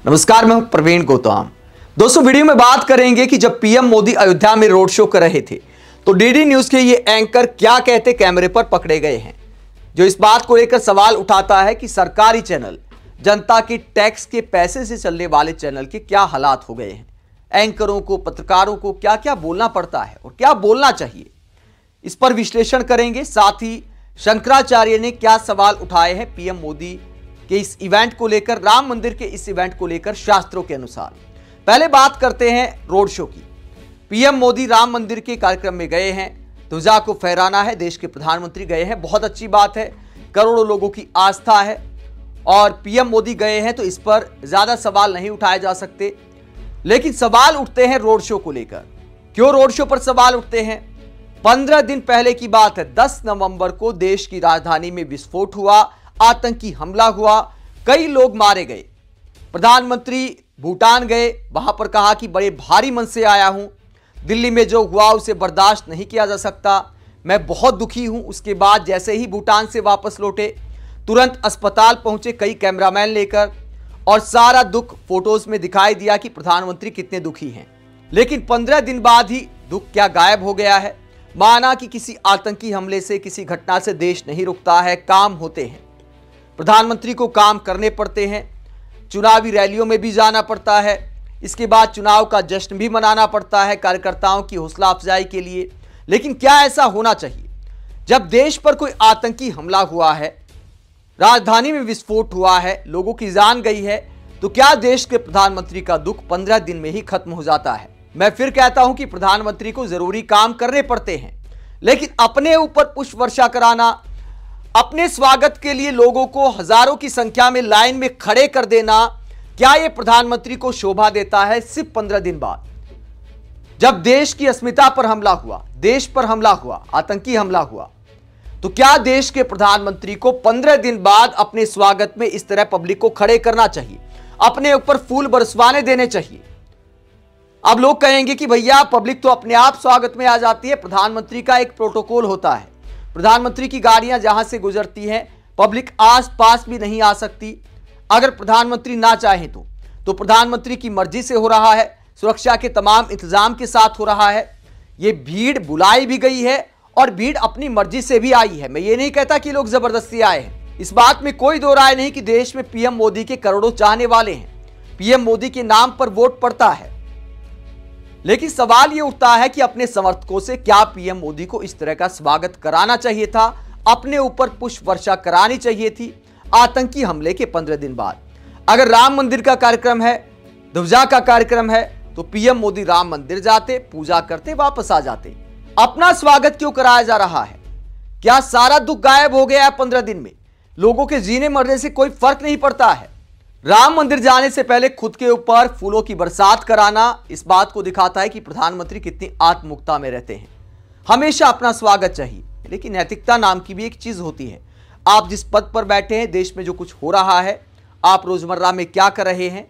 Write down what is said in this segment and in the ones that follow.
नमस्कार, मैं हूं प्रवीण गौतम। दोस्तों, वीडियो में बात करेंगे कि जब पीएम मोदी अयोध्या में रोड शो कर रहे थे तो डीडी न्यूज के ये एंकर क्या कहते कैमरे पर पकड़े गए हैं, जो इस बात को लेकर सवाल उठाता है कि सरकारी चैनल जनता की टैक्स के पैसे से चलने वाले चैनल के क्या हालात हो गए हैं। एंकरों को, पत्रकारों को क्या क्या बोलना पड़ता है और क्या बोलना चाहिए, इस पर विश्लेषण करेंगे। साथ ही शंकराचार्य ने क्या सवाल उठाए हैं पीएम मोदी के इस इवेंट को लेकर, राम मंदिर के इस इवेंट को लेकर शास्त्रों के अनुसार। पहले बात करते हैं रोड शो की। पीएम मोदी राम मंदिर के कार्यक्रम में गए हैं, ध्वजा को फहराना है, देश के प्रधानमंत्री गए हैं, बहुत अच्छी बात है, करोड़ों लोगों की आस्था है और पीएम मोदी गए हैं तो इस पर ज्यादा सवाल नहीं उठाए जा सकते। लेकिन सवाल उठते हैं रोड शो को लेकर। क्यों रोड शो पर सवाल उठते हैं? 15 दिन पहले की बात है, 10 नवंबर को देश की राजधानी में विस्फोट हुआ, आतंकी हमला हुआ, कई लोग मारे गए। प्रधानमंत्री भूटान गए, वहां पर कहा कि बड़े भारी मन से आया हूं, दिल्ली में जो हुआ उसे बर्दाश्त नहीं किया जा सकता, मैं बहुत दुखी हूं। उसके बाद जैसे ही भूटान से वापस लौटे, तुरंत अस्पताल पहुंचे कई कैमरामैन लेकर और सारा दुख फोटोज में दिखाई दिया कि प्रधानमंत्री कितने दुखी हैं। लेकिन 15 दिन बाद ही दुख क्या गायब हो गया है। माना कि किसी आतंकी हमले से, किसी घटना से देश नहीं रुकता है, काम होते हैं, प्रधानमंत्री को काम करने पड़ते हैं, चुनावी रैलियों में भी जाना पड़ता है, इसके बाद चुनाव का जश्न भी मनाना पड़ता है कार्यकर्ताओं की हौसला अफजाई के लिए। लेकिन क्या ऐसा होना चाहिए? जब देश पर कोई आतंकी हमला हुआ है, राजधानी में विस्फोट हुआ है, लोगों की जान गई है, तो क्या देश के प्रधानमंत्री का दुख 15 दिन में ही खत्म हो जाता है? मैं फिर कहता हूं कि प्रधानमंत्री को जरूरी काम करने पड़ते हैं, लेकिन अपने ऊपर पुष्प वर्षा कराना, अपने स्वागत के लिए लोगों को हजारों की संख्या में लाइन में खड़े कर देना, क्या यह प्रधानमंत्री को शोभा देता है? सिर्फ 15 दिन बाद, जब देश की अस्मिता पर हमला हुआ, देश पर हमला हुआ, आतंकी हमला हुआ, तो क्या देश के प्रधानमंत्री को 15 दिन बाद अपने स्वागत में इस तरह पब्लिक को खड़े करना चाहिए, अपने ऊपर फूल बरसवाने देने चाहिए? अब लोग कहेंगे कि भैया पब्लिक तो अपने आप स्वागत में आ जाती है, प्रधानमंत्री का एक प्रोटोकॉल होता है, प्रधानमंत्री की गाड़ियां जहां से गुजरती हैं पब्लिक आस पास भी नहीं आ सकती। अगर प्रधानमंत्री ना चाहें तो प्रधानमंत्री की मर्जी से हो रहा है, सुरक्षा के तमाम इंतजाम के साथ हो रहा है। ये भीड़ बुलाई भी गई है और भीड़ अपनी मर्जी से भी आई है। मैं ये नहीं कहता कि लोग जबरदस्ती आए हैं, इस बात में कोई दो राय नहीं कि देश में पीएम मोदी के करोड़ों चाहने वाले हैं, पीएम मोदी के नाम पर वोट पड़ता है। लेकिन सवाल यह उठता है कि अपने समर्थकों से क्या पीएम मोदी को इस तरह का स्वागत कराना चाहिए था, अपने ऊपर पुष्प वर्षा करानी चाहिए थी आतंकी हमले के 15 दिन बाद? अगर राम मंदिर का कार्यक्रम है, ध्वजा का कार्यक्रम है, तो पीएम मोदी राम मंदिर जाते, पूजा करते, वापस आ जाते। अपना स्वागत क्यों कराया जा रहा है? क्या सारा दुख गायब हो गया है 15 दिन में? लोगों के जीने मरने से कोई फर्क नहीं पड़ता है? राम मंदिर जाने से पहले खुद के ऊपर फूलों की बरसात कराना इस बात को दिखाता है कि प्रधानमंत्री कितनी आत्ममुक्ता में रहते हैं। हमेशा अपना स्वागत चाहिए, लेकिन नैतिकता नाम की भी एक चीज होती है। आप जिस पद पर बैठे हैं, देश में जो कुछ हो रहा है, आप रोजमर्रा में क्या कर रहे हैं,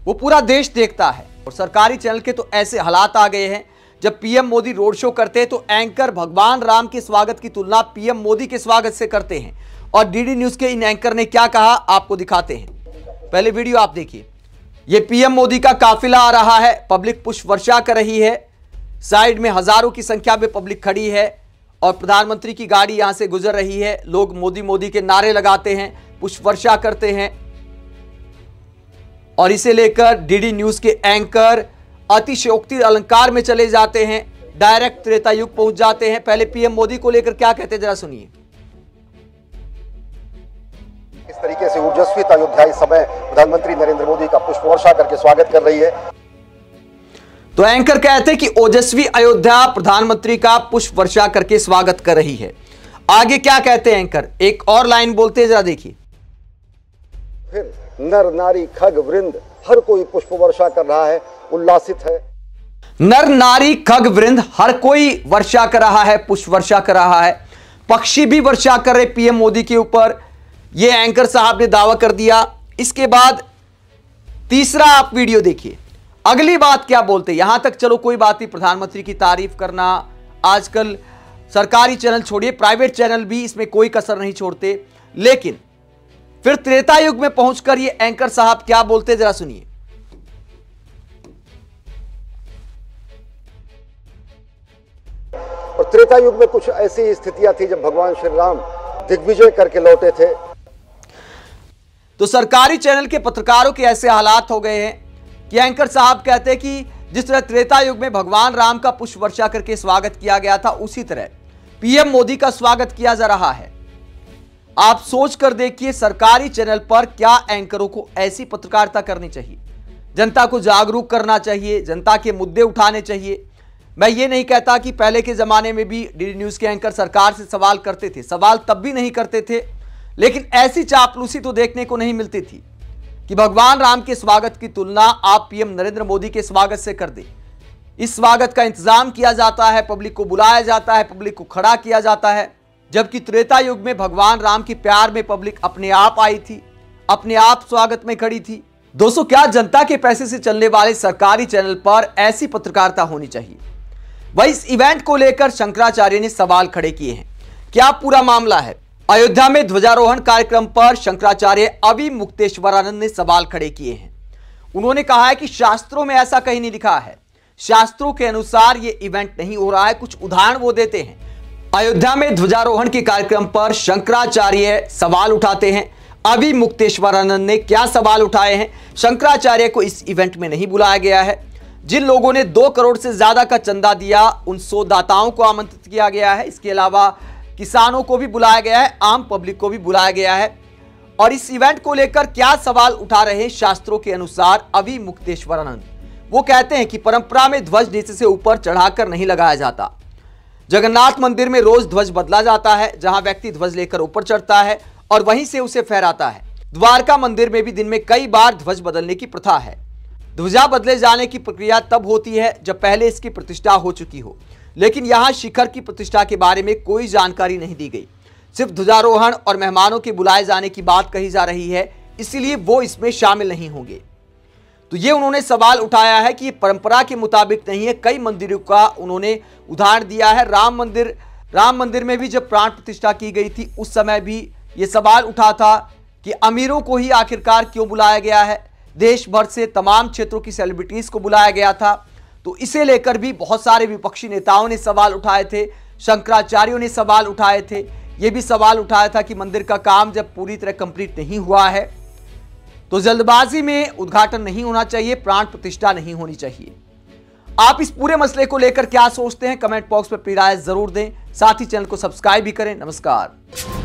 वो पूरा देश देखता है। और सरकारी चैनल के तो ऐसे हालात आ गए हैं, जब पीएम मोदी रोड शो करते हैं तो एंकर भगवान राम के स्वागत की तुलना पीएम मोदी के स्वागत से करते हैं। और डीडी न्यूज के इन एंकर ने क्या कहा, आपको दिखाते हैं। पहले वीडियो आप देखिए। ये पीएम मोदी का काफिला आ रहा है, पब्लिक पुष्प वर्षा कर रही है, साइड में हजारों की संख्या में पब्लिक खड़ी है और प्रधानमंत्री की गाड़ी यहां से गुजर रही है। लोग मोदी मोदी के नारे लगाते हैं, पुष्प वर्षा करते हैं और इसे लेकर डीडी न्यूज के एंकर अतिशयोक्ति अलंकार में चले जाते हैं, डायरेक्ट त्रेता युग पहुंच जाते हैं। पहले पीएम मोदी को लेकर क्या कहते हैं, जरा सुनिए। इस तरीके से ऊर्जस्वित अयोध्या इस समय प्रधानमंत्री नरेंद्र मोदी का पुष्प वर्षा करके स्वागत कर रही है। तो एंकर कहते हैं कि ओजस्वी अयोध्या प्रधानमंत्री का पुष्प वर्षा करके स्वागत कर रही है। आगे क्या कहते हैं एंकर, एक और लाइन बोलते हैं, जरा देखिए। फिर नर नारी खग वृंद हर कोई पुष्प वर्षा कर रहा है, उल्लासित है। नर नारी खग वृंद हर कोई वर्षा कर रहा है, पुष्प वर्षा कर रहा है। पक्षी भी वर्षा कर रहे पीएम मोदी के ऊपर, ये एंकर साहब ने दावा कर दिया। इसके बाद तीसरा आप वीडियो देखिए। अगली बात क्या बोलते हैं, यहां तक चलो कोई बात नहीं, प्रधानमंत्री की तारीफ करना, आजकल सरकारी चैनल छोड़िए, प्राइवेट चैनल भी इसमें कोई कसर नहीं छोड़ते। लेकिन फिर त्रेता युग में पहुंचकर ये एंकर साहब क्या बोलते, जरा सुनिए। और त्रेता युग में कुछ ऐसी स्थितियां थी जब भगवान श्री राम दिग्विजय करके लौटे थे। तो सरकारी चैनल के पत्रकारों के ऐसे हालात हो गए हैं कि एंकर साहब कहते हैं कि जिस तरह त्रेता युग में भगवान राम का पुष्प वर्षा करके स्वागत किया गया था, उसी तरह पीएम मोदी का स्वागत किया जा रहा है। आप सोच कर देखिए, सरकारी चैनल पर क्या एंकरों को ऐसी पत्रकारिता करनी चाहिए? जनता को जागरूक करना चाहिए, जनता के मुद्दे उठाने चाहिए। मैं ये नहीं कहता कि पहले के जमाने में भी डीडी न्यूज के एंकर सरकार से सवाल करते थे, सवाल तब भी नहीं करते थे, लेकिन ऐसी चापलूसी तो देखने को नहीं मिलती थी कि भगवान राम के स्वागत की तुलना आप पीएम नरेंद्र मोदी के स्वागत से कर दें। इस स्वागत का इंतजाम किया जाता है, पब्लिक को बुलाया जाता है, पब्लिक को खड़ा किया जाता है, जबकि त्रेता युग में भगवान राम की प्यार में पब्लिक अपने आप आई थी, अपने आप स्वागत में खड़ी थी। दोस्तों, क्या जनता के पैसे से चलने वाले सरकारी चैनल पर ऐसी पत्रकारिता होनी चाहिए? वही इस इवेंट को लेकर शंकराचार्य ने सवाल खड़े किए हैं। क्या पूरा मामला है? अयोध्या में ध्वजारोहण कार्यक्रम पर शंकराचार्य अवि मुक्तेश्वरानंद ने सवाल खड़े किए हैं। उन्होंने कहा है कि शास्त्रों में ऐसा कहीं नहीं लिखा है, शास्त्रों के अनुसार यह इवेंट नहीं हो रहा है। कुछ उदाहरण वो देते हैं। अयोध्या में ध्वजारोहण के कार्यक्रम पर शंकराचार्य सवाल उठाते हैं। अवि मुक्तेश्वरानंद ने क्या सवाल उठाए हैं? शंकराचार्य को इस इवेंट में नहीं बुलाया गया है। जिन लोगों ने 2 करोड़ से ज्यादा का चंदा दिया, उन 100 दाताओं को आमंत्रित किया गया है। इसके अलावा किसानों को भी बुलाया गया है, आम पब्लिक को भी बुलाया गया है। और इस इवेंट को लेकर क्या सवाल उठा रहे हैं शास्त्रों के अनुसार अवि मुक्तेश्वरानंद? वो कहते हैं कि परंपरा में ध्वज नीचे से ऊपर चढ़ाकर नहीं लगाया जाता। जगन्नाथ मंदिर में रोज ध्वज बदला जाता है, जहां व्यक्ति ध्वज लेकर ऊपर चढ़ता है और वहीं से उसे फहराता है। द्वारका मंदिर में भी दिन में कई बार ध्वज बदलने की प्रथा है। ध्वजा बदले जाने की प्रक्रिया तब होती है जब पहले इसकी प्रतिष्ठा हो चुकी हो, लेकिन यहां शिखर की प्रतिष्ठा के बारे में कोई जानकारी नहीं दी गई। सिर्फ ध्वजारोहण और मेहमानों के बुलाए जाने की बात कही जा रही है, इसीलिए वो इसमें शामिल नहीं होंगे। तो ये उन्होंने सवाल उठाया है कि ये परंपरा के मुताबिक नहीं है। कई मंदिरों का उन्होंने उदाहरण दिया है। राम मंदिर में भी जब प्राण प्रतिष्ठा की गई थी, उस समय भी ये सवाल उठा था कि अमीरों को ही आखिरकार क्यों बुलाया गया है, देश भर से तमाम क्षेत्रों की सेलिब्रिटीज को बुलाया गया था। तो इसे लेकर भी बहुत सारे विपक्षी नेताओं ने सवाल उठाए थे, शंकराचार्यों ने सवाल उठाए थे। यह भी सवाल उठाया था कि मंदिर का काम जब पूरी तरह कंप्लीट नहीं हुआ है तो जल्दबाजी में उद्घाटन नहीं होना चाहिए, प्राण प्रतिष्ठा नहीं होनी चाहिए। आप इस पूरे मसले को लेकर क्या सोचते हैं? कमेंट बॉक्स में अपनी राय जरूर दें। साथ ही चैनल को सब्सक्राइब भी करें। नमस्कार।